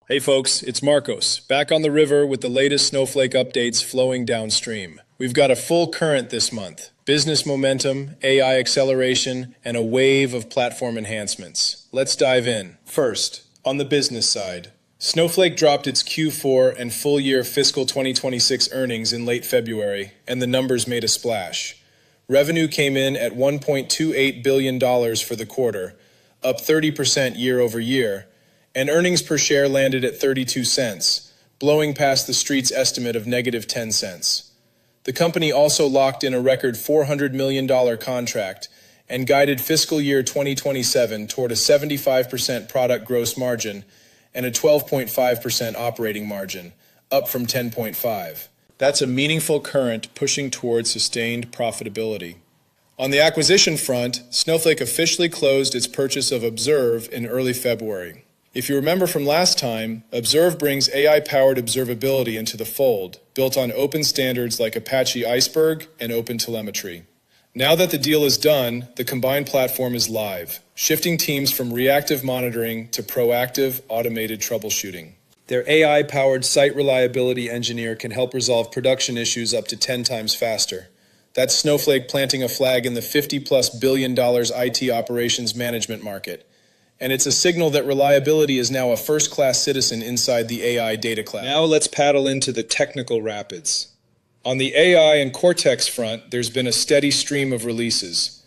Hey folks, it's Marcos, back on the river with the latest Snowflake updates flowing downstream. We've got a full current this month: business momentum, AI acceleration, and a wave of platform enhancements. Let's dive in. First, on the business side, Snowflake dropped its Q4 and full-year fiscal 2026 earnings in late February, and the numbers made a splash. Revenue came in at $1.28 billion for the quarter, up 30% year over year, and earnings per share landed at 32 cents, blowing past the street's estimate of negative 10 cents. The company also locked in a record $400 million contract and guided fiscal year 2027 toward a 75% product gross margin and a 12.5% operating margin, up from 10.5%. That's a meaningful current pushing toward sustained profitability. On the acquisition front, Snowflake officially closed its purchase of Observe in early February. If you remember from last time, Observe brings AI-powered observability into the fold, built on open standards like Apache Iceberg and OpenTelemetry. Now that the deal is done, the combined platform is live, shifting teams from reactive monitoring to proactive, automated troubleshooting. Their AI-powered site reliability engineer can help resolve production issues up to 10 times faster. That's Snowflake planting a flag in the $50+ billion IT operations management market. And it's a signal that reliability is now a first-class citizen inside the AI data cloud. Now let's paddle into the technical rapids. On the AI and Cortex front, there's been a steady stream of releases.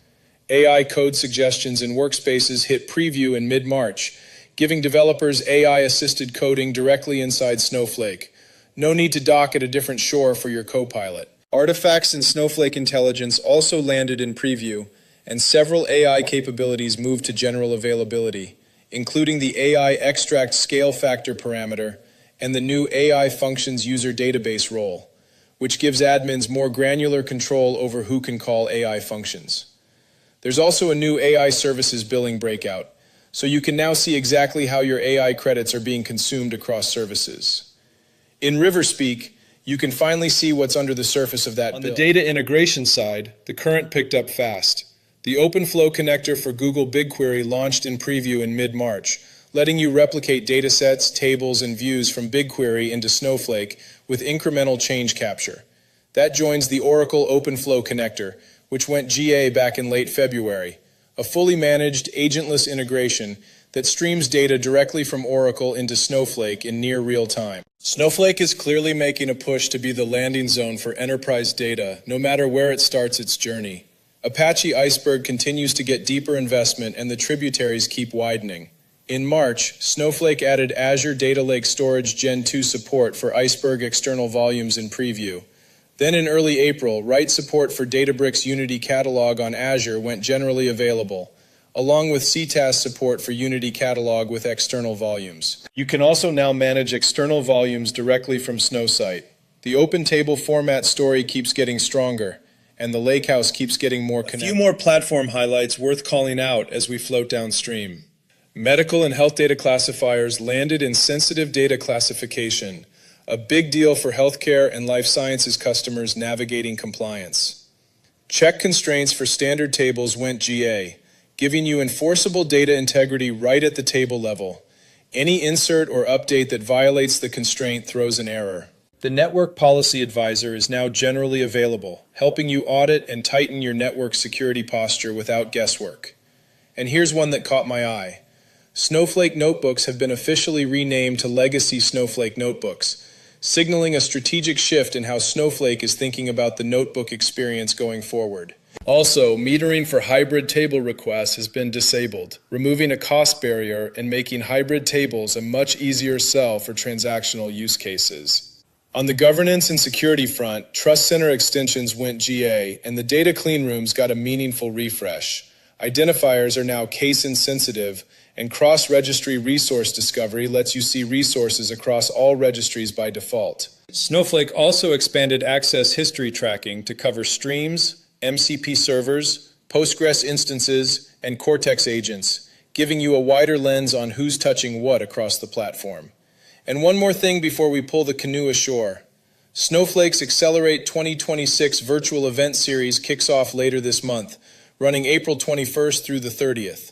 AI code suggestions in workspaces hit preview in mid-March, giving developers AI-assisted coding directly inside Snowflake. No need to dock at a different shore for your copilot. Artifacts in Snowflake Intelligence also landed in preview, and several AI capabilities moved to general availability, including the AI extract scale factor parameter and the new AI functions user database role, which gives admins more granular control over who can call AI functions. There's also a new AI services billing breakout, so you can now see exactly how your AI credits are being consumed across services. In River speak, you can finally see what's under the surface of that bill. On the data integration side, the current picked up fast. The Openflow connector for Google BigQuery launched in preview in mid-March, letting you replicate datasets, tables, and views from BigQuery into Snowflake with incremental change capture. That joins the Oracle Openflow connector, which went GA back in late February, a fully managed, agentless integration that streams data directly from Oracle into Snowflake in near real time. Snowflake is clearly making a push to be the landing zone for enterprise data, no matter where it starts its journey. Apache Iceberg continues to get deeper investment and the tributaries keep widening. In March, Snowflake added Azure Data Lake Storage Gen 2 support for Iceberg external volumes in preview. Then in early April, write support for Databricks Unity Catalog on Azure went generally available, along with CTAS support for Unity Catalog with external volumes. You can also now manage external volumes directly from Snowsite. The open table format story keeps getting stronger, and the lakehouse keeps getting more connected. A few more platform highlights worth calling out as we float downstream. Medical and health data classifiers landed in sensitive data classification, a big deal for healthcare and life sciences customers navigating compliance. Check constraints for standard tables went GA, giving you enforceable data integrity right at the table level. Any insert or update that violates the constraint throws an error. The Network Policy Advisor is now generally available, helping you audit and tighten your network security posture without guesswork. And here's one that caught my eye. Snowflake Notebooks have been officially renamed to Legacy Snowflake Notebooks, signaling a strategic shift in how Snowflake is thinking about the notebook experience going forward. Also, metering for hybrid table requests has been disabled, removing a cost barrier and making hybrid tables a much easier sell for transactional use cases. On the governance and security front, Trust Center extensions went GA, and the data clean rooms got a meaningful refresh. Identifiers are now case-insensitive, and cross-registry resource discovery lets you see resources across all registries by default. Snowflake also expanded access history tracking to cover streams, MCP servers, Postgres instances, and Cortex agents, giving you a wider lens on who's touching what across the platform. And one more thing before we pull the canoe ashore. Snowflake's Accelerate 2026 virtual event series kicks off later this month, running April 21st through the 30th.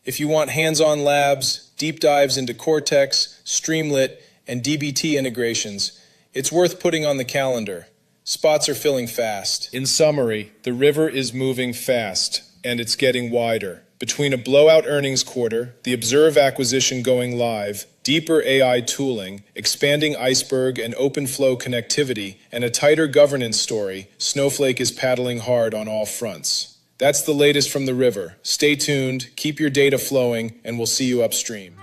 If you want hands-on labs, deep dives into Cortex, Streamlit, and dbt integrations, it's worth putting on the calendar. Spots are filling fast. In summary, the river is moving fast, and it's getting wider. Between a blowout earnings quarter, the Observe acquisition going live, deeper AI tooling, expanding Iceberg and Openflow connectivity, and a tighter governance story, Snowflake is paddling hard on all fronts. That's the latest from the river. Stay tuned, keep your data flowing, and we'll see you upstream.